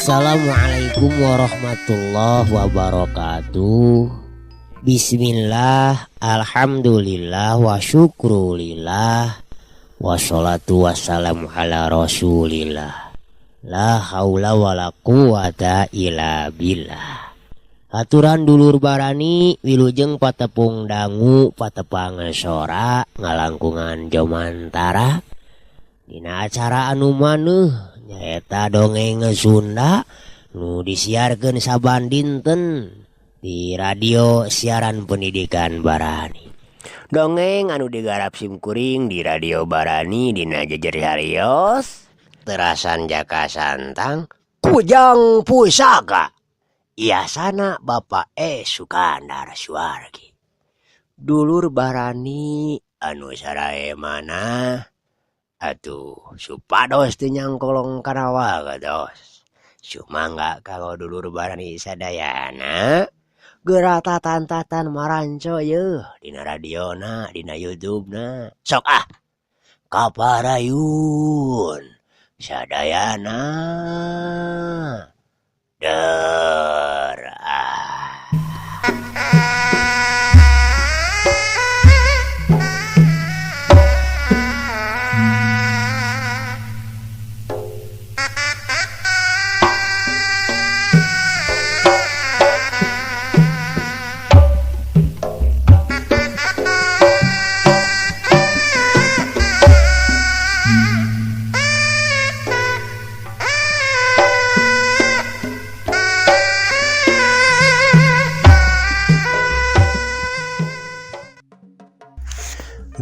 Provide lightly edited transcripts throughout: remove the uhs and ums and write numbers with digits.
Assalamualaikum warahmatullahi wabarakatuh. Bismillah, alhamdulillah, wa syukrulillah, wassalatu wassalamu ala rasulillah. La haula wa la quwata illa billah. Aturan dulur barani wilujeng patepung dangu patepang sora ngalangkungan jomantara dina acara anu maneuh nyaeta dongeng Sunda nu disiarkeun saban dinten di radio siaran pendidikan Barani. Dongeng anu digarap simkuring di radio Barani dina jejer harios terasan jaka santang Kujang Pusaka. Iasana Bapak Sukandar Suwargi. Dulur Barani anu sarae mana? Atuh supados teu nyangkolong karawa gados. Sumangga kalau dulur Barani sadayana geura tatan-tatan maranco yeuh dina radiona, dina YouTube-na. Sok kaparayun sadayana der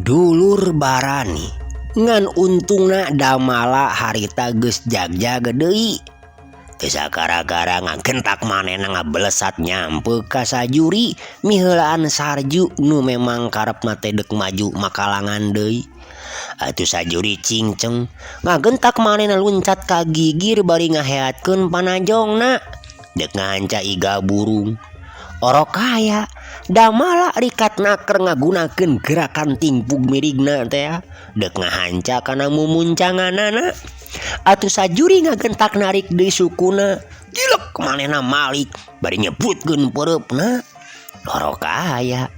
Dulur Barani ngan untungna damala harita geus jag-jaga deui. Teu sakara-kara ngagentak manehna ngablesat nyampe ka sajuri miheulaan sarju nu memang karepna teh deuk maju makalangan deui. Atuh sajuri cingceng ngagentak manehna luncat ka gigir bari ngaheatkeun panajongna deuk ngahanca iga burung. Orok kaya damala rikatna keur ngagunakeun gerakan tingpug mirigna teh deuk ngahanca kana mumuncanganana. Atuh sajuri ngagentak narik deui sukuna gilek manehna malik bari nyebutkeun pereupna. Orok kaya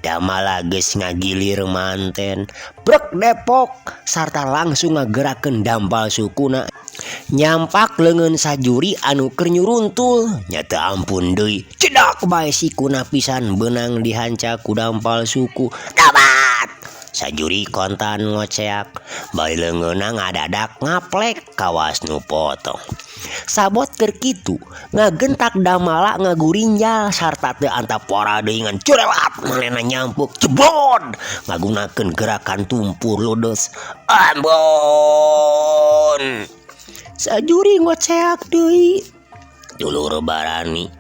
damala geus ngagilir manten brek depok sarta langsung ngagerakeun dampal sukuna nyampak leungeun sajuri anu keur nyuruntul. Nya teu ampun deui cedak bae sikuna pisan beunang dihanca ku dampal suku. Dabat sajuri kontan ngoceak bari leungeunna ngadadak ngaplek kawas nu potong. Sabot keur kitu ngagentak damala ngagurinjal sarta teu antapora deui ngan curelat manehna nyampuk jeblod ngagunakeun gerakan tumpur ludes. Ambon sajuri ngoceak deui. Dulur Barani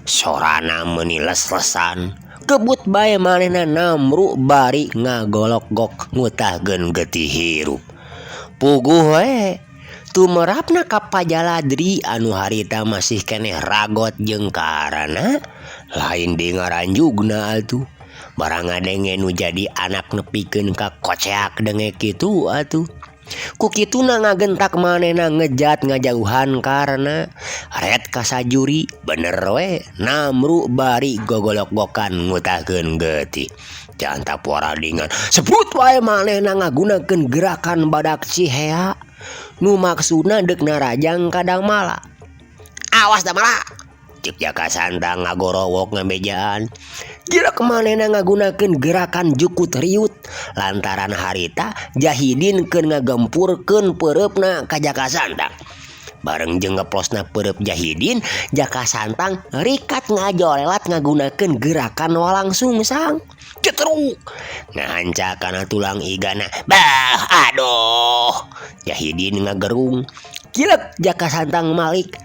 sorana meuni les-lesan kebut bae manehna namru bari ngagolok-gok ngutahkeun getih hirup. Puguh we tumerapna ka Pajaladri anu harita masih keneh ragot jeung kaarana lain di ngaranjugna atuh. Barang ngadenge nu jadi anak nepikeun ka koceak denge kitu atuh. Ku kituna ngagentak manehna ngejat ngajauhan karena ret ka sajuri bener we namru bari gogolok-gokan ngutahkeun getih. Jantap waradingan sebut wae manehna ngagunakeun gerakan badak cihea nu maksudna deuk narajang ka damala. Awas damala cik jaka santang ngagorowok ngamejaan. Gila kemanehna ngagunakeun gerakan jukut riut lantaran harita jahidin keur ngagempurkeun pereupna ka jaka santang. bareng jeung ngeplosna perep Jahidin Jaka Santang rikat ngajorelat ngagunakeun gerakan walang sungsang cetruk ngahanca kana tulang igana bah aduh Jahidin ngagerung kilep Jaka Santang malik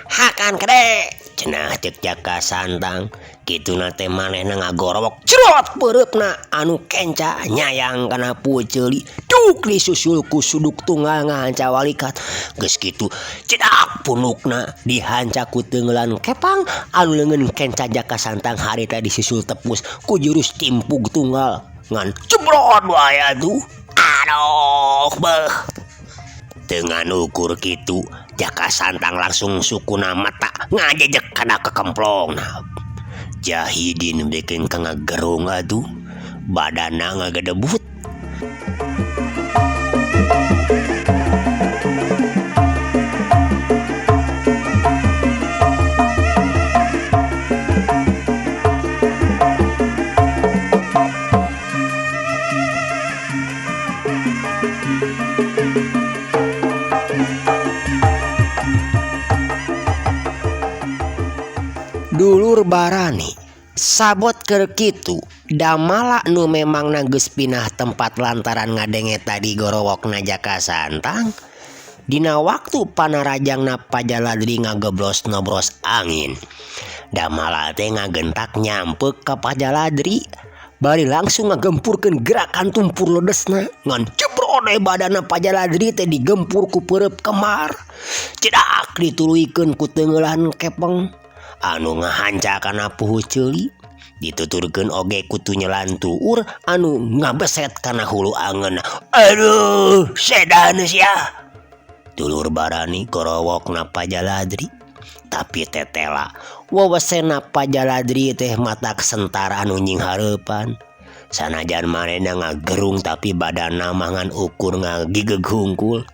hakan kede cenah cek Jaka Santang kituna teh manehna ngagorowok cerot pereupna anu kenca nyayang kana puceuli duk disusul ku suduk tunggal ngahanca walikat geus kitu cedak punukna dihanca ku teungeulan kepang anu leungeun kenca Jaka Santang harita disusul tepus ku jurus timpug tunggal ngan cebrot wae atuh aduh beuh dengan ukur kitu Jaka Santang langsung sukuna mata ngajejek kana kekemplongna Jahidin bikin kangagerung atuh badanna ngagedebut dulur barani sabot keur kitu damala nu memang geus pinah tempat lantaran ngadenge tadi gorowokna Jaka Santang dina waktu panarajangna Pajaladri ngageblos nobros angin damala teh ngagentak nyampeuk ka Pajaladri bari langsung ngagempurkeun gerakan tumpur ledesna ngan cebrode badanna Pajaladri teh digempur ku pereup Kemar cedak dituluikeun ku teungeulan kepeng anu ngahanca kana puhu ceuli dituturkeun oge kutu nyelan tuur anu ngabeset kana hulu angeun aduh sedan sia dulur barani gorowokna Pajaladri tapi tetela wewesena Pajaladri teh matak sentar anu nying hareupan sanajan manehna ngagerung tapi badanna mangan ukur ngagigeg hungkul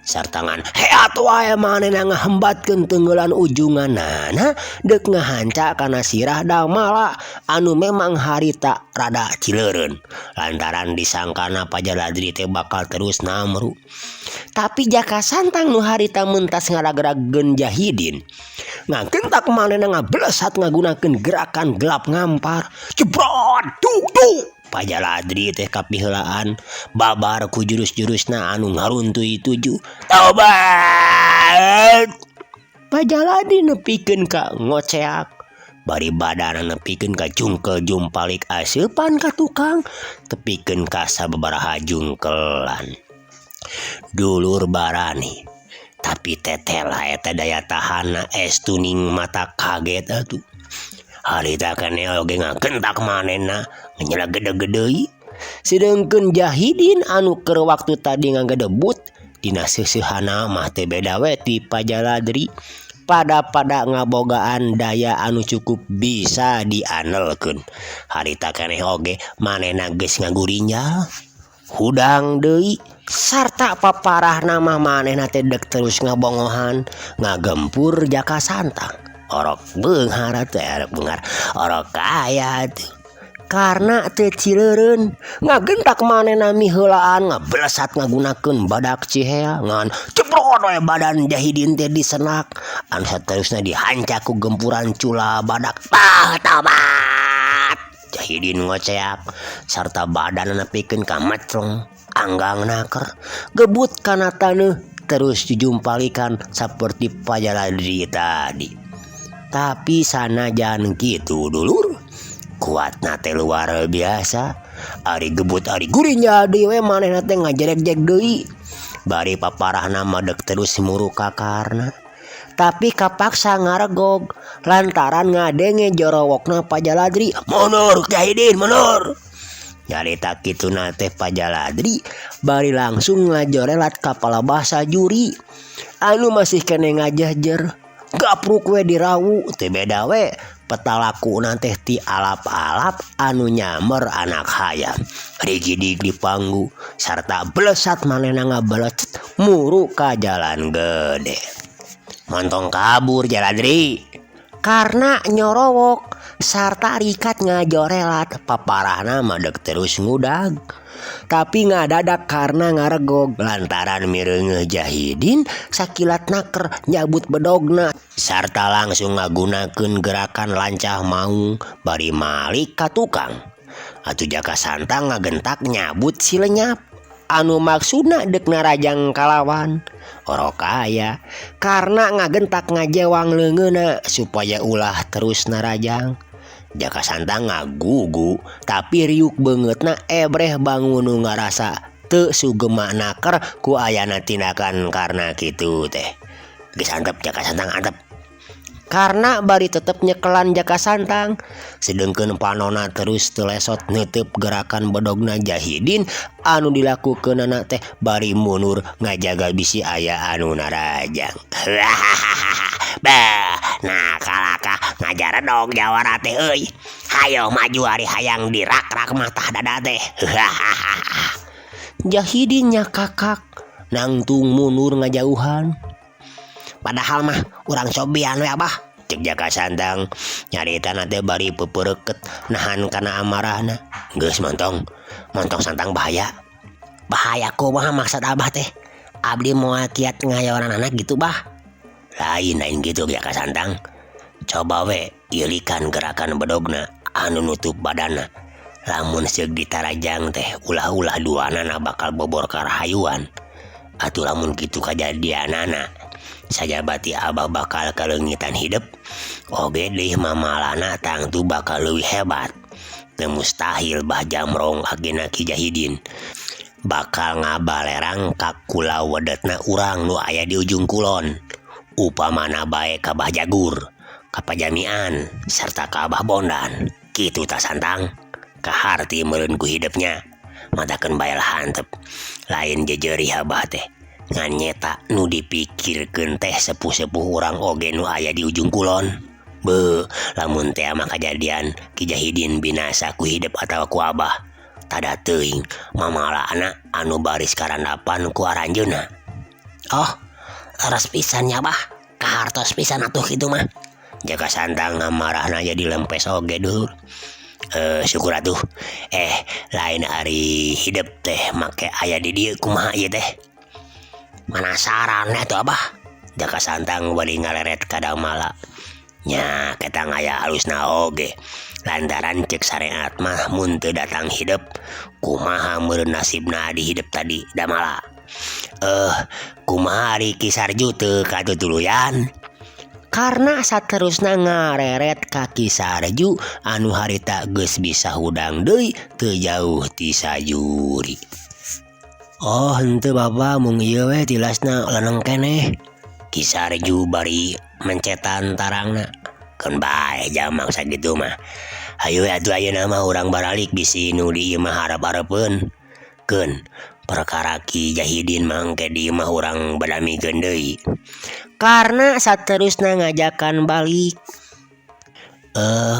sartangan heat wae manehna ngahembatkeun teungeulan ujunganana deuk ngahanca kana sirah damala anu memang harita rada cileureun lantaran disangkana Pajaladri teh bakal terus namru tapi Jaka Santang nu harita mentas ngarageragkeun Jahidin ngagentak manehna ngablesat ngagunakeun gerakan gelap ngampar cebrot duk duk Pajaladri teh kapiheulaan babar ku jurus-jurusna anu ngaruntui tuju tobat Pajaladri nepikeun ka ngoceak bari badanna nepikeun ka jungkel jumpalik aseupan ka tukang tepikeun ka sababaraha jungkelan dulur barani tapi tetela eta daya tahanna estuning mata kaget atuh harita kene oge ngagentak manehna nyela gede-gedei sedengkeun Jahidin anu keur waktu tadi ngagedebut dina seuseuhana mah teh beda we ti Pajaladri pada ngabogaan daya anu cukup bisa dianelkeun harita keneh oge manehna geus ngagurinyal hudang deui sarta paparahna mah manehna teh deuk terus ngabongohan ngagempur Jaka Santang orok beunghar teh beunghar orok kaya teh karena teu cileureun ngagentak manehna miheulaan ngablesat ngagunakeun badak cihea ngan ceprot we badan Jahidin teh disenak anu saterusna dihanca ku gempuran cula badak tobat Jahidin ngoceak sarta badanna nepikeun ka metrong anggangna keur gebut kana taneuh terus dijumpalikan saperti Pajaladri tadi tapi sanajan kitu dulur kuatna teh luar biasa ari gebut ari gurinya deui we manehna teh ngajerek-jerek deui bari paparahna madeg terus muru ka karna tapi kapaksa ngaregog lantaran ngadenge jorowokna Pajaladri mundur Jahidin mundur nyarita kituna teh Pajaladri bari langsung ngajorelat ka palabasa juri anu masih kene ngajahjer gapruk we dirawu teh beda we petalaku teh ti alap-alap anu nyamer anak hayam rigidig dipanggu sarta blesat manehna ngabelecet muru ka jalan gede montong kabur Jaladri karena nyorowok sarta rikat ngajorelat paparahna madeg terus ngudag. Tapi ngadadak karena ngaregog lantaran mireungeuh Jahidin sakilat naker nyabut bedogna sarta langsung ngagunakeun gerakan lancah maung bari malik ka tukang. Atuh Jaka Santang ngagentak nyabut si lenyap anu maksudna dek narajang kalawan orok aya karena ngagentak ngajewang leungeuna supaya ulah terus narajang. Jaka Santang ngagugu tapi riuk bangetna ebreh bangun nu ngarasa teu sugema naker ku ayana tindakan karena kitu teh. Geus antep Jaka Santang antep. Karena bari tetep nyekelan Jaka Santang sedengkeun panona terus telesot neuteup gerakan bedogna Jahidin anu dilakukeunana teh bari mundur ngajaga bisi aya anu narajang. Bah, nah kalaka ngajar dong jawara teh euy. Hayo maju ari hayang dirak-rak mata dada teh. Jahidin nya kakak nangtung mundur ngajauhan. Padahal mah urang cobian we abah, cek Jaka Santang nyarita teh bari pepereket nahan kana amarahna. Geus montong Santang bahaya kumaha maksud abah teh? Abdi moal kiat ngayoran anak gitu bah. Lain gitu Jaka Santang. Coba we ieulikan gerakan bedogna anu nutup badanna. Lamun seug ditarajang teh ulah-ulah duanana bakal bobor karahayuan. Atuh lamun kitu kajadianana sajabati abah bakal kalengitan hidup oge deui mamalana tangtu bakal leuwih hebat. Teu mustahil bah Jamrong agena Ki Jahidin bakal ngabalerang ka kula wedetna urang nu aya di ujung kulon upamana bae ka Bah Jagur, ka Pajamian sarta ka Abah Bondan. Kitu ta Santang kaharti meureun ku hidupnya matakeun bae lah hantep lain jejeurih abah teh ngan nyeta nu dipikirkeun teh sepuh-sepuh urang oge nu aya di ujung kulon. Beuh, lamun teh mah kajadian Ki Jahidin binasa ku hidup atawa ku abah tada teuing mamalana anu baris karandapan ku aranjeunna. Oh, leres pisan nya bah, kahartos pisan atuh kitu mah. Jaka Santang ngamarahna jadi lempes oge dulur. Syukur atuh. Lain ari hidup teh make aya di dieu kumaha ieu teh? Manasaran atuh abah. Jaka Santang bari ngaleret ka Damala. Nya ketang aya alusna oge. Lantaran cek syariat mah mun teu datang hidup kumaha meureun nasibna di hidup tadi Damala. Kumaha ari Ki Sarju teu katutuluyan? Karena saterusna ngareret ka Ki Sarju anu harita geus bisa hudang deui teu jauh ti Sajuri. Oh henteu Bapak mung ieu we tilasna leuneng keneh. Ki Sarju bari mencetan tarangna. Keun bae jamang sakitu mah. Hayu atuh ayeuna mah urang baralik bisi nu di ieu mah harap-harepeun. Keun perkara Ki Jahidin mangke di mah urang badamikeun deui. Karena saterusna ngajakan balik.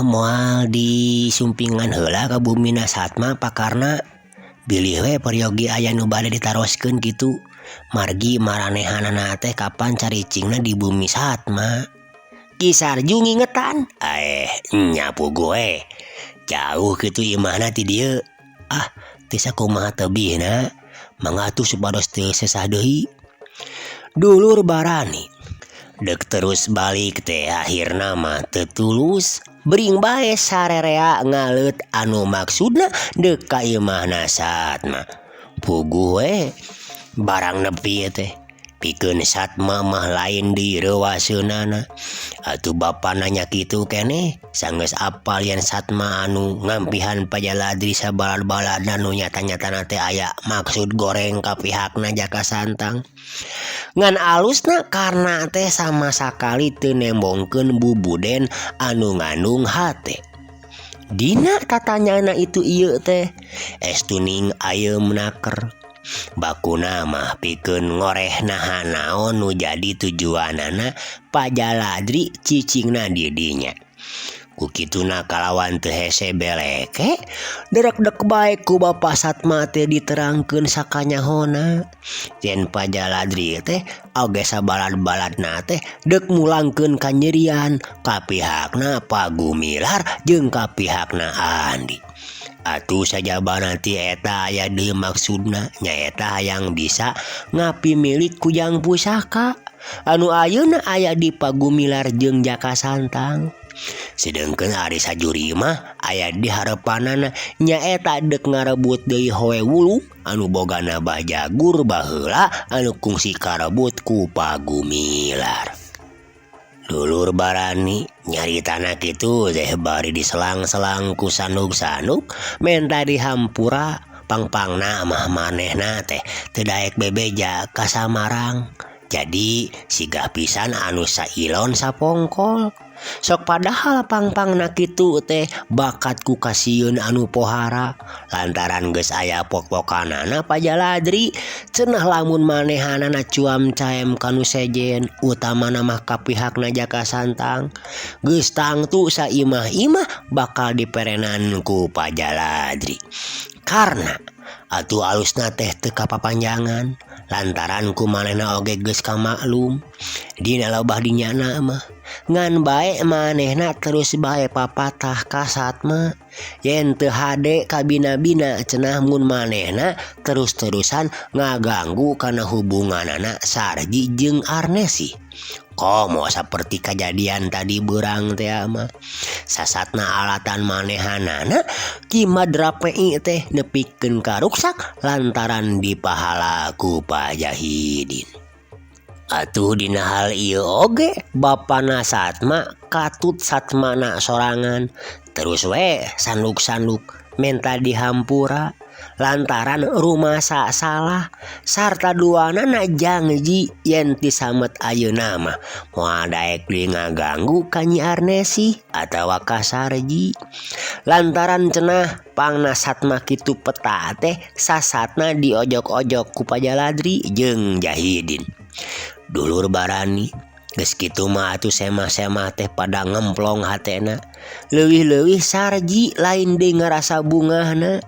Moal disumpingan heula ka bumina Satma pakarna bilih we peryogi aya nu bade ditaroskeun kitu. Margi maranehanana teh kapan caricingna di bumi Satma. Ki Sarju ngingetan. Nyapu gue. Jauh kitu imahna ti dieu. Teu sakumaha tebihna. Mangga atuh supados teu sesah deui. Dulur barani. Dek terus balik teh akhirna mah teu tulus. Bering bae sarerea ngaleut anu maksudna dek ka imahna Satma. Puguh we barang nepi teh. Pikeun Satma mah lain di reuwaseunana. Atuh bapa nanya kitu keneh sanggeus apal yen Satma anu ngampihan Pajaladri sabalad-baladna nu nyata-nyatana teh aya maksud goreng ka pihakna Jaka Santang. Ngan alusna karena teh sama sakali teu nembongkeun bubuden anu ngandung hate. Dina katanyana itu ieu teh estuning ayeum naker. Bakuna mah pikeun ngoreh naha naon nu jadi tujuanana Pajaladri cicingna di dinya. Kukituna kalawan teu hese beleke derek-dek bae ku Bapak Satma teh diterangkeun sakanyahona. Yen Pajaladri teh oge sabalad-baladna teh dek mulangkeun kanyerian ka pihakna Pak Gumilar jeung ka pihakna Andi. Atuh sajabana ti eta aya deui maksudna nyaeta hayang bisa ngapi milik kujang pusaka anu ayeuna aya di Pak Gumilar jeung Jaka Santang. Sedengkeun ari sajuri mah aya di harepanana nyaeta dek ngarebut deui Hoe Wulung anu bogana Bajagur baheula anu kungsi karebut ku Pak Gumilar. Dulur Barani nyaritana kitu teh bari diselang-selang ku sanuk-sanuk menta dihampura pangpangna mah manehna teh teu daek bebeja ka Samarang. Jadi sigah pisan anu sailon sapongkol. Sok padahal pangpangna kitu teh bakat ku kasieun anu pohara lantaran geus aya pok-pokanana Pajaladri cenah lamun manehanana cuam caem kanu sejen utamana mah ka pihakna Jaka Santang geus tangtu saimah-imah bakal diperenan ku Pajaladri. Karena atuh alusna teh teu kapapanjangan lantaran ku manehna oge geus kamaklum dina lobah dinyana mah ngan bae manehna terus bae papatah ka Satma yen teu hade ka bina-bina cenah mun manehna terus-terusan ngaganggu kana hubunganana Sarji jeung Arnesi. Komo saperti kejadian tadi beurang teh mah sasatna alatan manehanana Ki Madrapei teh nepikeun ka ruksak lantaran dipahala ku Pajahidin. Atuh dina hal ieu oge bapana Satma katut Satmana sorangan terus we sanduk-sanduk menta dihampura lantaran rumasa salah sarta duana janji yen ti samet ayeuna mah moal daek deui ngaganggu ka Nyi Arnesi atawa ka Sarji. Lantaran cenah pangna Satma kitu peta teh sasatna diojok-ojok ku Pajaladri jeung Jahidin. Dulur Barani geus kitu mah atuh semah-semah teh pada ngemplong hatena leuwih-leuwih Sarji lain deui ngarasa bungahna.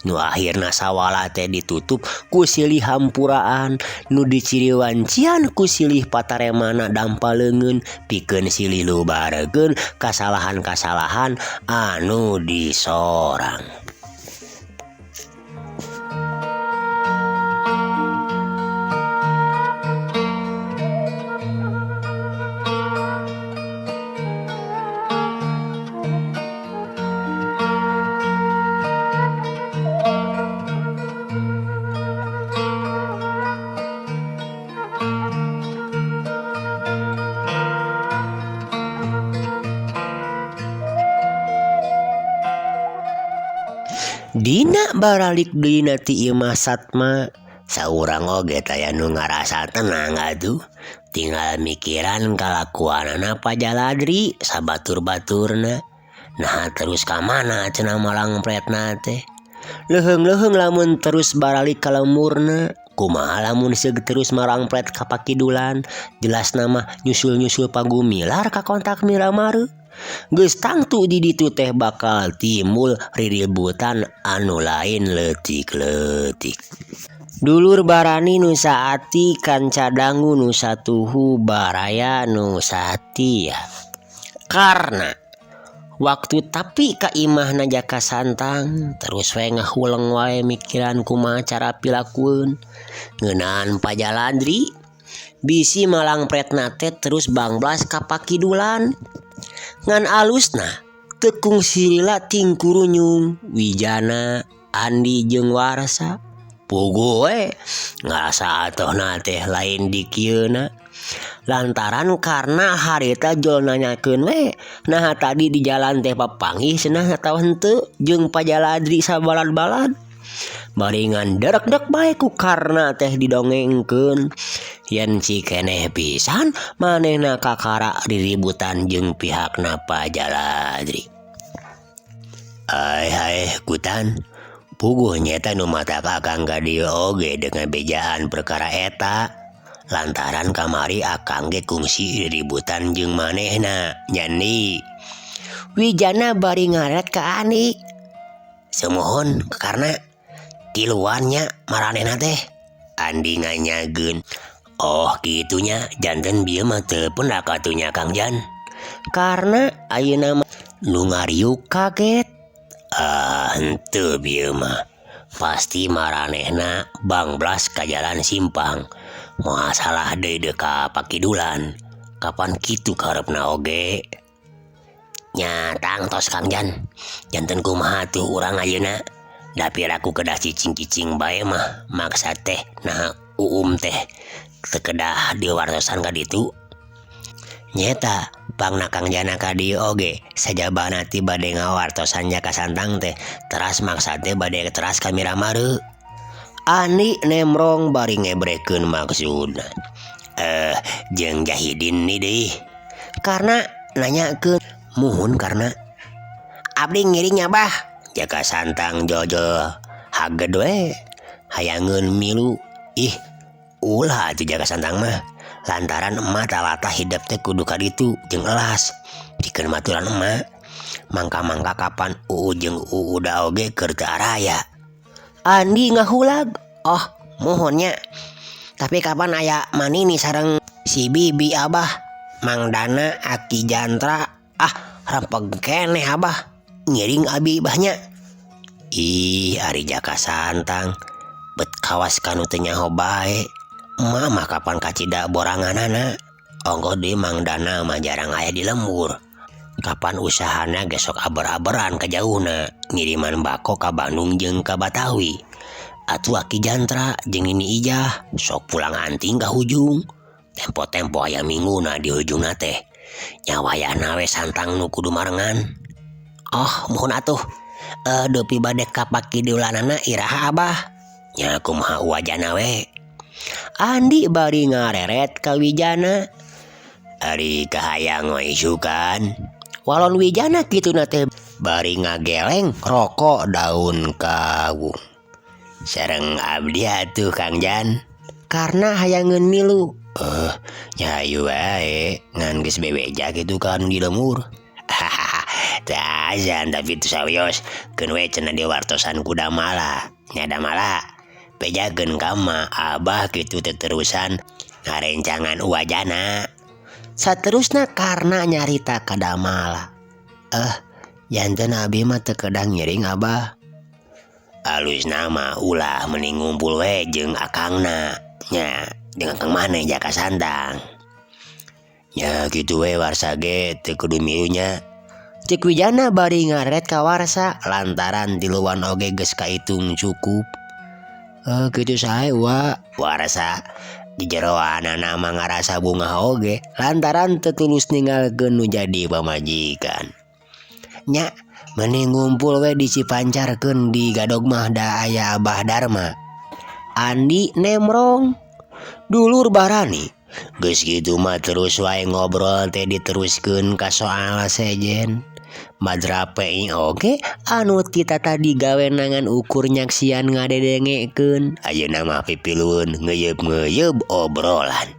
Nu akhirna sawala teh ditutup ku silih hampuraan nu diciriwancian ku silih pataremana dampaleungeun pikeun silih lubaregeun kasalahan-kasalahan anu disorang. Dina baralik deui ti ieu mah Satma saurang oge taya nu ngarasa tenang atuh tinggal mikiran kalakuanana Pajaladri sabatur-baturna. Nah terus ka mana cenah malangpretna teh leheung-leheung lamun terus baralik ka lemurna kumaha lamun seug terus marangpret ka Pakidulan jelasna mah nyusul-nyusul Pak Gumilar ka kontak Miramare. Geus tangtu di ditu teh bakal timbul riributan anu lain leutik-leutik. Dulur Barani nu saati kanca dangu nu satuhu baraya nu satia. Karena waktu tapi ka imahna Jaka Santang terus we ngahuleng wae mikiran kumaha cara pilakueun ngeunaan Pajaladri bisi malangpretna teh terus bangblas ka Pakidulan. Ngan alusna tekung silila tingkurunyung Wijana Andi jeung Warsa puguh we ngarasa atohna teh lain di kieuna lantaran karena harita jol nanyakeun we nah tadi di jalan teh papanggih cenah atawa henteu jeung Pajaladri sabalad-balad baringan derek-dek bae ku karna teh didongengkeun yen si keneh pisan manehna kakara riributan jeung pihakna Pajaladri. Hai kutan puguh nyata nu mata kakang ka dieu oge dengan bejaan perkara eta lantaran kamari akang ge kungsi riributan jeung manehna nyandi. Wijana bari ngaret ka Andi. Semohon karena tiluannya maranehna teh. Andi nganyageun. Oh gitunya janten bieu mah teu pernah katunya Kang Jan. Karena ayeuna mah nu ngariuk kaget. Henteu bieu mah. Pasti maranehna bangblas ka jalan simpang. Moal salah deui ka pakidulan. Kapan kitu karepna oge? Nya tangtos Kang Jan. Janten kumaha tuh urang ayeuna. Dapir aku kedah cicing-cicing bae mah maksa teh nah teh teu kedah diwartosan ka ditu. Nyeta pangna Kang Jana ka dieu oge sajabana ti bade ngawartosan ka Santang teh teras maksa teh bade teras ka Miramare. Andi nemrong bari ngebrekeun maksudna. Jeung Jahidin ni deui. Karena nanyakeun muhun karena abdi ngiringnya bah jaka Santang jojo haged we hayangeun milu. Ih ulah atuh jaka Santang mah lantaran emak talata hidup teh kudu kaditu jeung elas pikeun maturan emak mangka-mangka kapan jeung udah oge keur teu araya. Andi ngahulag. Oh mohonnya tapi kapan aya manini sareng si bibi abah Mang Dana Aki Jantra rampeg keneh abah ngiring abi ibahnya. Ih ari jaka Santang bet kawas kanu teu nyaho bae. Emak mah kapan kacida boranganana. Onggo deui Mang Dana mah jarang aya di lembur. Kapan usahana gesok aber-aberan ka jauhna ngiriman bako ka Bandung jeung ka Batawi. Atuh Aki Jantra jeung Nini Ijah sok pulang anting ka hujung. Tempo-tempo aya mingguna di hujungna teh nyawayana we Santang nu kudu marengan. Oh mohon atuh depi bade ka pakidulanana iraha abah. Nya kumaha wajana we. Andi bari ngareret ka Wijana. Ari kahayang we isukan. Walon Wijana kituna teh bari ngageleng rokok daun kawung. Sareng abdi atuh Kang Jan. Karena hayangeun milu. Nya ayu wae ngan geus bebeja kitu kan di lemur. Tah ajan tapi tu sawios keun we cenah diwartosan ku Damala. Nya Damala bejakeun ka ma abah kitu teterusan ngarencangan wajana. Saterusna karena nyarita ka Damala. Janten abi mah teu kedah ngiring abah. Alusna mah ulah mending ngumpul we jeung akangna. Nya dengan Kang maneh jaka Santang. Ya kitu we warsa ge teu kudu milu nya. Cik Wijana bari ngaret ka warsa lantaran tiluan oge geus kaitung cukup. Kitu sae wa warsa di jeroanana mah ngarasa bunga oge lantaran teu tulus ninggalkeun nu jadi pamajikan. Nya mending ngumpul we di Cipancarkeun di Gadog mah da aya Abah Darma. Andi nemrong. Dulur barani geus kitu mah terus wae ngobrol teh diteruskeun ka soal sejen. Madrape oge anu kita tadi gawe nangan ukur nyaksian ngadedengekeun. Ayeuna mah pipiluun ngeuyeub-ngeuyeub obrolan.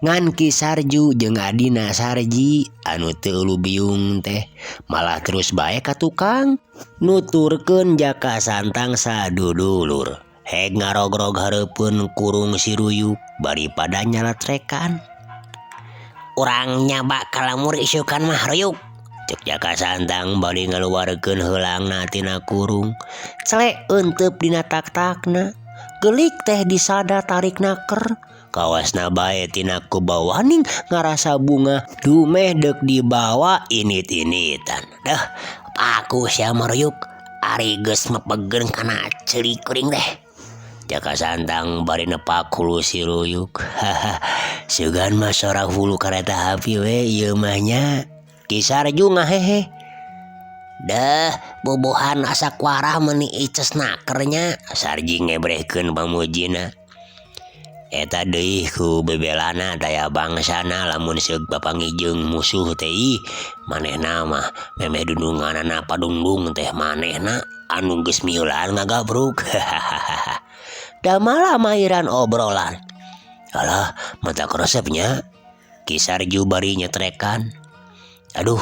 Ngan Ki Sarju jeung adina Sarji anu teu ulu biung teh malah terus bae ka tukang nuturkeun jaka Santang sadudulur. Heg ngarogrog hareupeun kurung si Ruyuk bari pada nyalatrekan. Urang nyaba kalamur isukan mah Ruyuk. Cek jaka Santang bari ngaluarkeun heulangna tina kurung. Celek eunteup dina tak-takna. Gelik teh disada tarik naker. Kawasna bae tina kubawaning ngarasa bunga dumeh deuk dibawa init-initan. Dah aku sia Ruyuk ari geus mepegeun kana ceulik kuring teh. Jaka Santang bari nepak hulu si Ruyuk. Sugan mah sorak hulu kareta api we ieu mah nya. Ki Sarju ngahehe. Dah bobohan asa kuarah meuni ices nakernya. Sarji ngebrehkeun pamujina. Eta deui ku bebelana daya bangsana lamun seug bapangijeung musuh teh manehna mah memeh dundunganana padungdung teh manehna anu geus miheulaan ngagabruk. Damala mairan obrolan. Alah mata resepnya Ki Sarju bari nyetrekan. Aduh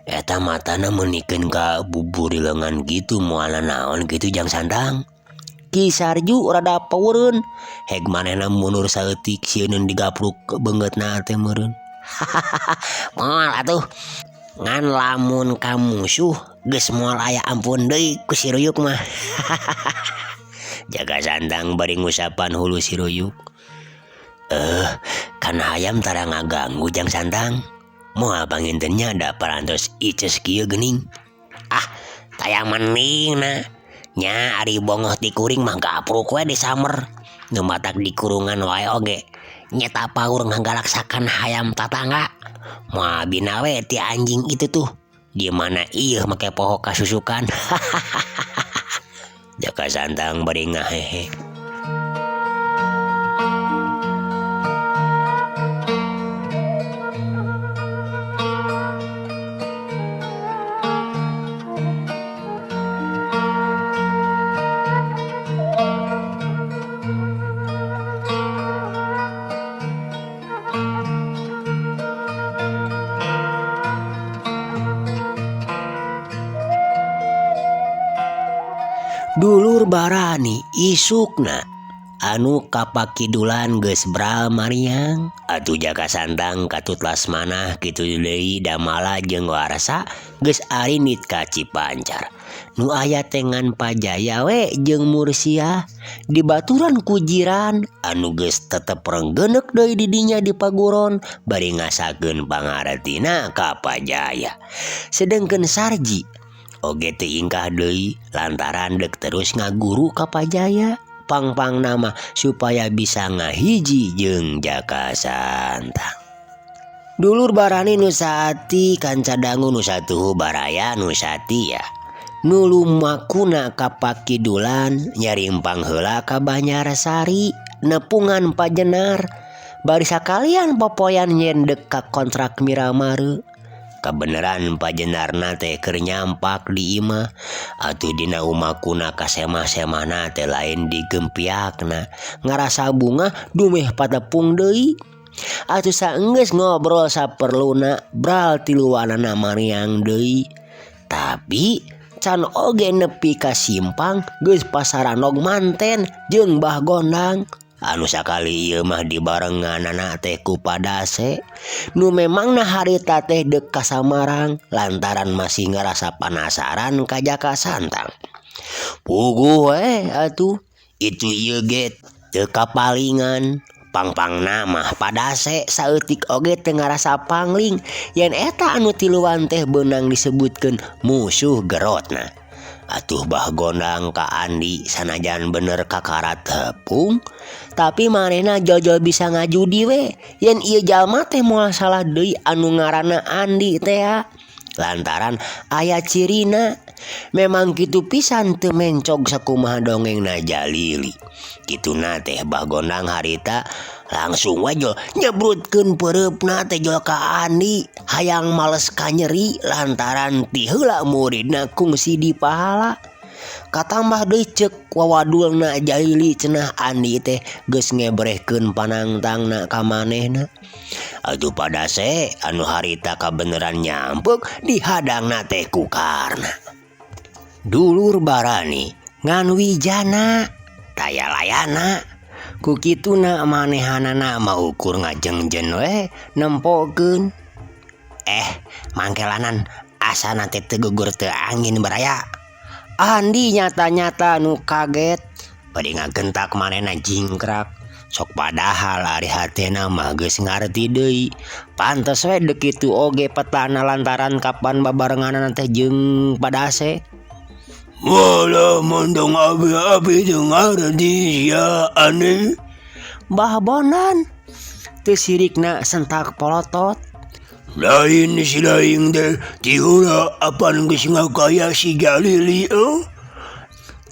Eta matana menikeun ka bubur di lengan gitu moalna naon gitu Jang Sandang. Ki Sarju rada peureun, heg manehna mundur saeutik sieun digapruk beungeutna teh meureun. Moal atuh. Ngan lamun ka musuh geus moal aya ampun deui ku si Ruyuk mah. Jaga Sandang bari ngusapan hulu si Ruyuk. Kan hayam tara ngaganggu Jang Sandang. Moal pangintennya da parantos ices kieu geuning. Taya mending na. Nya ari bongoh di kuring mah gapruk we disamer. Nu matak di kurungan wae oge. Nyeta paur nggalaksakan hayam tatangga. Moal bina we ti anjing itu tuh. Di mana ieu make poho kasusukan. Jaka Sandang bari ngahehe. Dulur Barani isukna anu kapakidulan geus bral Mariang. Atuh Jaka Sandang katut lasmanah kitu deui damala jeung warasa geus arinit ka Cipancar. Nu aya tengan Pajaya we jeung Mursiah dibaturan ku jiran anu geus tetep renggeneuk deui di dinya di paguron bari ngasakeun pangartina ka Pajaya. Sedengkeun Sarji oge teu ingkah deui lantaran dek terus ngaguru ka Pajaya pang-pang nama supaya bisa ngahiji jeung Jaka Sandang. Dulur Barani nu saati kanca dangu nu satuhu Baraya nu satia. Nu lumakuna ka pakidulan nyarimpang heula ka Banyarsari nepungan Pajenar bari sakalian popoyan yen dek ka kontrak Miramare. Kabeneran Pajenarna teh keur nyampak di imah atuh dina umakuna kasemah-semahna teh lain digempiakna ngarasa bunga dumeh patepung deui. Atuh saenggeus ngobrol saperluna bral tiluanana Mariang deui. Tapi can oge nepi ka simpang geus pasaranog manten jeung Mbah Gondang. Anu sakali ieu mah dibarenganana teh ku Padase nu memangna harita teh dek ka Samarang lantaran masih ngerasa penasaran ka Jaka Sandang. Puguh we atuh itu ieu ge teu kapalingan pang-pangna mah Padase saeutik oge teu ngarasa pangling yen eta anu tiluan teh beunang disebutkeun musuh gerotna. Atuh Mbah Gondang ka Andi sanajan bener kakarat tepung tapi manehna jojol bisa ngajudi we yen ieu jalma teh moal salah deui anu ngaranna Andi teh lantaran aya cirina. Memang kitu pisan teu mencog sakumaha dongengna Jalili. Kituna teh Mbah Gondang harita langsung we jol nyebrutkeun peureupna teh jol ka Andi hayang males ka nyeri lantaran ti heula muridna kungsi di pahala. Katambah deui ceuk wawadulna Jalili cenah Andi teh geus ngebrehkeun panangtangna ka manehna. Atuh Padase anu harita kabeneran nyampeuk dihadangna teh ku Karna. Dulur Barani ngan wijana taya layana ku kituna manehanana maukur ngajengjen we nempokeun. Mangkelanan asana teh teu gugur teu angin Baraya. Andi nyata-nyata nu kaget bari ngagentak manehna jingkrak. Sok padahal ari hatena mah geus ngarti deui. Pantes we deuk kitu oge petana lantaran kapan babarenganan teh jeung Padase. Wala mondong abi-abi jeung ngarti sia aneh. Mbah Bonan teu sirikna sentak polotot. Lain si laing teh tihula apan geus ngakaya si Jalili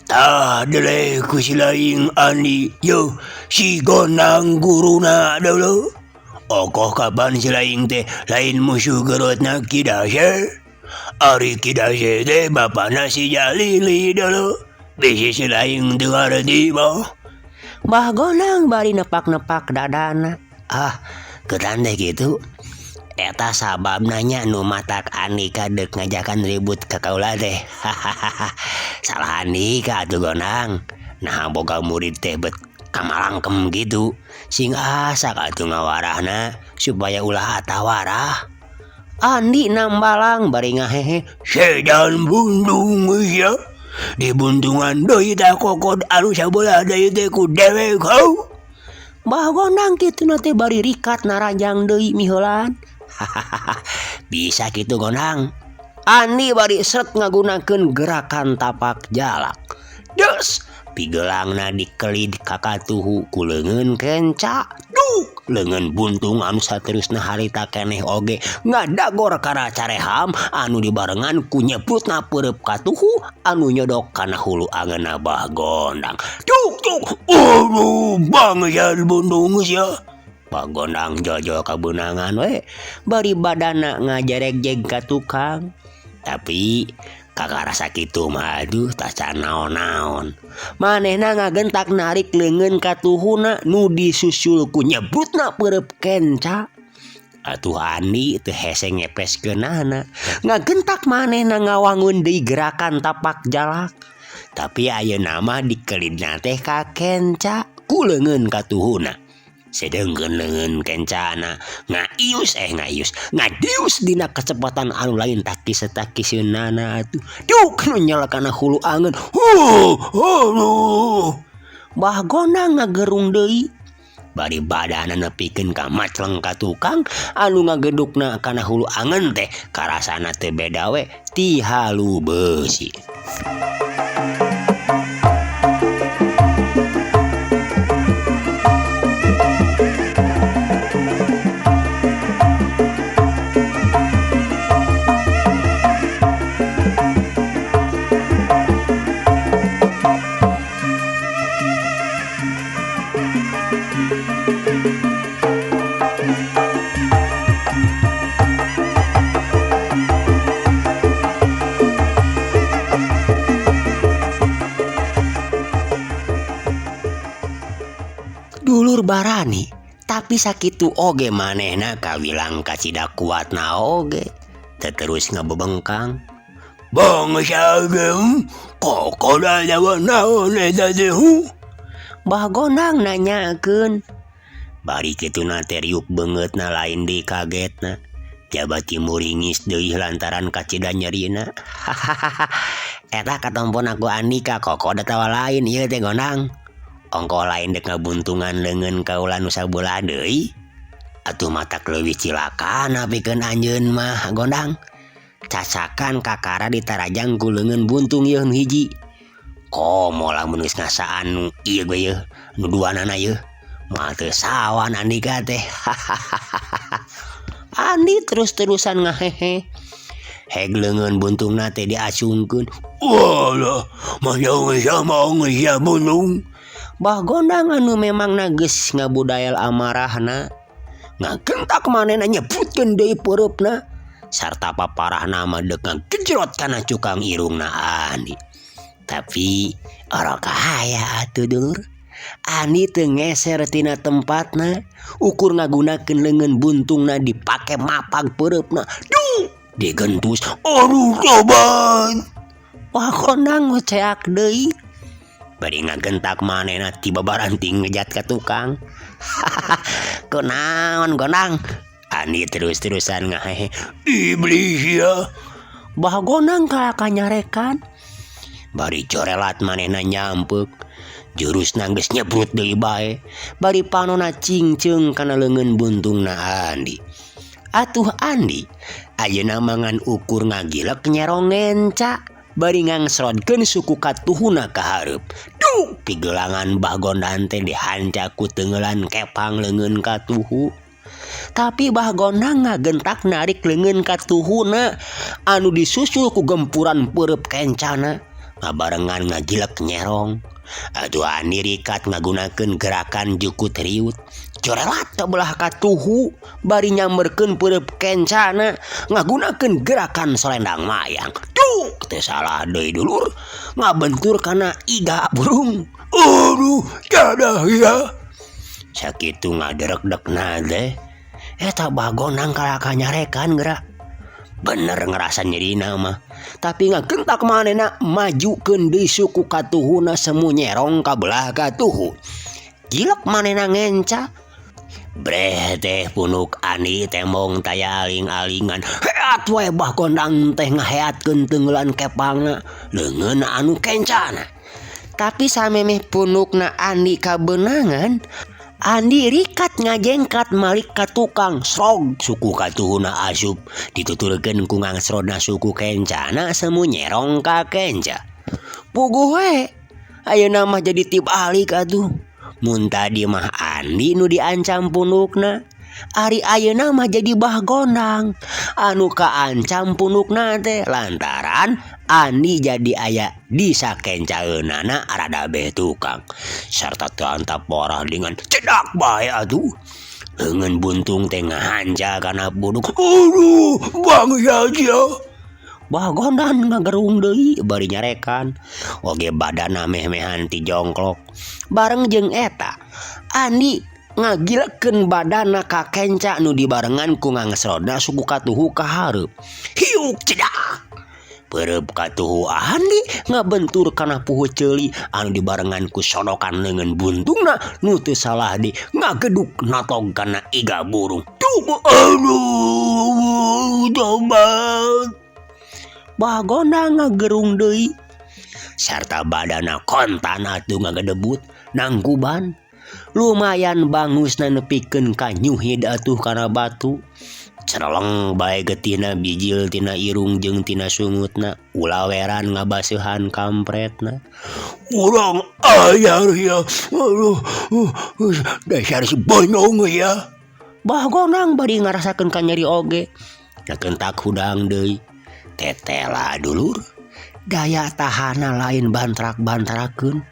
tah deleh ku si laing Andi yo si Gondang guruna dulu. Okoh kapan si laing teh lain musuh gerotna Kidase. Ari Kidase teh bapana si Jalili dulu. Bisi si laing teu ngarti mah. Mbah Gondang bari nepak-nepak dadana. Ketan teh gitu. Eta sabab nanya nu matak Andika dek ngajakan ribut ke kaula teh. Hahaha. Salah Andika tuh Gondang. Nah boga murid teh bet kamalangkem gitu. Sing asa katu ngawarahna supaya ulah atawarah. Andi nambalang bari ngahehe. Sedan bundung ya. Di buntungan deui teh kokod anu sabelah deui teh ku dewek kau. Mbah Gondang kitu na teh bari rikat narajang deui miheulan. Hahaha. Bisa gitu Gondang. Andi bari seret ngagunakeun gerakan tapak jalak. Des, pigelangna dikelid kakatuhu ku leungeun kenca. Duk, leungeun buntung anu saterusna harita keneh oge ngadagor kana careham anu dibarengan ku nyebutna peureup katuhu anu nyodok kana hulu angeunna Mbah Gondang. Duk duk. Aduh, bangeusan buntung sia. Mbah Gondang jojo kabeunangan we bari badana ngajereg-jeg ka tukang. Tapi kakarasa kitu mah aduh tacan naon-naon. Manehna ngagentak narik leungeun ka tuhuna nu disusul ku nyebutna peureup kenca. Atuh Andi teu hese ngepeskeunana. Ngagentak manehna ngawangun deui gerakan tapak jalak. Tapi ayeuna mah dikelidna teh ka kenca ku leungeun ka tuhuna. Sedengkeun leungeun kencana ngaius ngadius dina kecepatan anu lain takis-takiseunana atuh. Duk nu nyala kana hulu angeun. Mbah Gondang ngagerung deui. Bari badana nepikeun ka macleng ka tukang anu ngagedukna kana hulu angeun teh karasana teu beda we ti halu beusi. Dulur barani, tapi sakitu oge manehna kawilang kacida kuatna oge. Terus ngabebengkang. Bangsa geum, kokoda jawa naon eta teh? Mbah Gondang nanyakeun. Bari kituna teh riuk beungeutna lain deui kagetna. Jabati muringis deui lantaran kacida nyerina. Hahaha. Eta katompon aku Andika kokoda tawa lain ieu teh Gondang. Ongko lain dek ngabuntungan leungeun kaula nu sabeula deui. Atuh matak leuwih cilaka napikeun anjeun mah Gondang. Cacakan kakara ditarajang ku leungeun buntung ieu nu hiji. Komo lamun geus ngasaan nu ieu ge ieu, nu duanana ieu. Moal teu sawan Andika teh. Andi terus-terusan ngahehe. Heg leungeun buntungna teh diacungkeun. Walah, manyong sama geus buntung. Mbah Gondang anu memang geus ngabudayal amarahna ngagentak manehna nyebutkeun deui peureupeuna sarta paparahna mah deuk ngagejrot kana cukang irungna Andi. Tapi ora kahaya atuh dulur. Andi teu ngeser tina tempatna, ukur ngagunakeun leungeun buntungna dipake mapag peureupeuna. Duh, digentus. Aduh sobat. Mbah Gondang ngoceak deui. Bari ngagentak manehna ti babaranting ngejat ka tukang. Kunaon Gondang? Andi terus-terusan ngahehe. Iblis ya. Mbah Gondang kanyarekan. Bari corelat manehna nyampeuk. Jurusna geus nyebrut deui bae. Bari panonna cingceung kana leungeun buntungna Andi. Atuh Andi, ayeuna mangan ukur ngagilek nyerong ngenca. Bari ngangsrodkeun suku katuhuna ka hareup. Duh, pigelangan Mbah Gondang teh dihancak ku teungeulan kepang leungeun katuhu. Tapi Mbah Gondang ngagentak narik leungeun katuhuna anu disusul ku gempuran peureup kencana ngabarengan ngagilek nyerong. Atuh Andi rikat ngagunakeun gerakan jukut riut. Corelat ka belah katuhu bari nyamberkeun peureup kencana ngagunakeun gerakan selendang mayang. Duh, teu salah deui dulur, ngabentur kana iga burung. Aduh, jadah ya. Sakitu ngaderek-dekna teh. Eta Bagonang kalaka nyarekan gerak. Bener ngerasa nyeri nama. Tapi ngakentak manehna majukeun deui suku katuhuna semu nyerong ka belah katuhu. Gilek manehna ngenca. Breh teh punuk Ani temong taya aling-alingan. Heat wae Bagonang teh ngaheatkeun teungeulan kepangna leungeun anu kencana. Tapi samemeh punukna Andi kabenangan, Andi rikat ngajengkat malik ka tukang srog suku katuhuna asup ditutulkeun ku ngangsrodna suku kencana semu nyerong ka kenca. Puguh we ayeuna mah jadi tibalik atuh. Mun tadi mah Andi nu diancam punukna, ari ayeuna mah jadi Bagonang anu kaancam punukna teh lantaran Andi jadi aya di sakencaeunana rada beh tukang sarta teu antap porah dengan cedak bae atuh. Leungeun buntung teh ngahanja kana buduk. Aduh, Bang Yaja. Bagonang ngagerung deui bari nyarekan. Oge badanna meh-mehan ti jongklok. Bareng jeung eta, Andi ngagilekeun badanna ka kenca nu dibarengan ku ngangsrodna suku katuhu ka hareup. Hiuk cedak. Pereup katuhu Andi ngabentur kana puhu ceuli anu dibarengan ku sodokan leungeun buntungna nu teu salah di ngageduk natog kana iga burung. Aduh, tobat. Bagonang ngagerung deui sarta badanna kontan atuh ngagedebut nangkuban. Lumayan bangusna nepikeun ka nyuhid atuh kana batu. Cereleng bae getina bijil tina irung jeung tina sungutna ulaweran ngabaseuhan kampretna. Urang ayar ya. Aduh, dasar si bonyong ya. Bagonang bari ngarasakeun ka nyeri oge. Ngakentak hudang deui. Tetela dulur. Daya tahana lain bantrak-bantrakeun.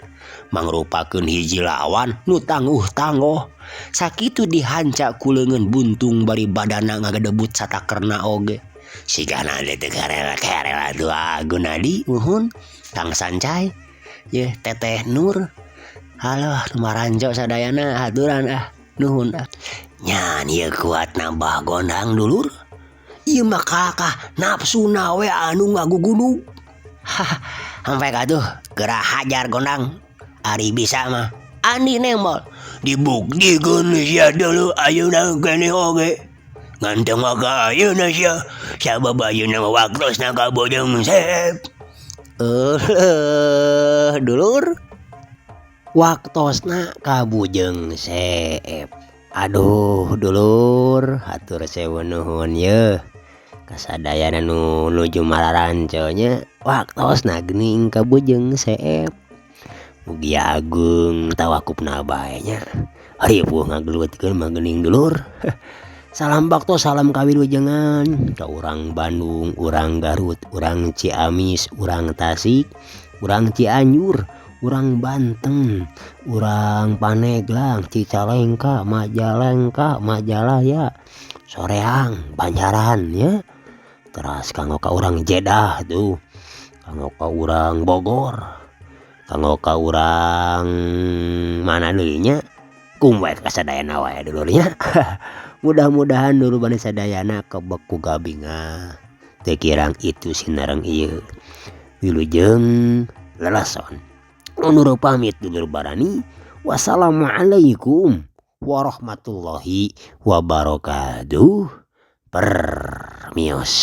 Mangrupakeun hiji lawan nu tangguh-tangguh. Sakitu dihanca ku leungeun buntung bari badanna ngagedebut satakerna oge. Sigana teh karela-karela tuh Gunadi nuhun Kang Sancai. Ye Teteh Nur. Halo maranjo sadayana haturan nuhun Nyan ieu kuatna Bagonang dulur. Ieu mah kakah nafsuna we anu ngagugudug. Hampe katuh geura hajar Gondang. Ari bisa mah Andi nembol dibuktikeun sia dulu ayeuna kene oge. Nganteng maka ayeuna sia sabab ayeuna waktosna ka Bojong Sep. Dulur. Waktosna ka Bujeng Sep. Aduh dulur, hatur sewu nuhun ye. Kasadayana nu nuju Mararanco nya waktosna geuning ka Bujeng Sep. Mugi agung tawakupna bae nya. Harieuh ngageluetkeun mah geuning dulur. Salam bakto salam kawilujengan ka urang Bandung, urang Garut, urang Ciamis, urang Tasik, urang Cianjur, urang Banten, urang Paneglang, Cicalengka, Majalengka, Majalaya, Soreang, Banjaran ya. Terus kanggo ka urang Jeddah tuh. Kanggo ka urang Bogor. Kanggo ka urang mana deui nya? Kumbae kasadayana wae dulur nya. Mudah-mudahan dulu bani sadayana kebek ku gabinga. Teu kirang itu sinareng ieu. Wilujeng lelason. Undur pamit dulur barani. Wassalamualaikum warahmatullahi wabarakatuh. Permios.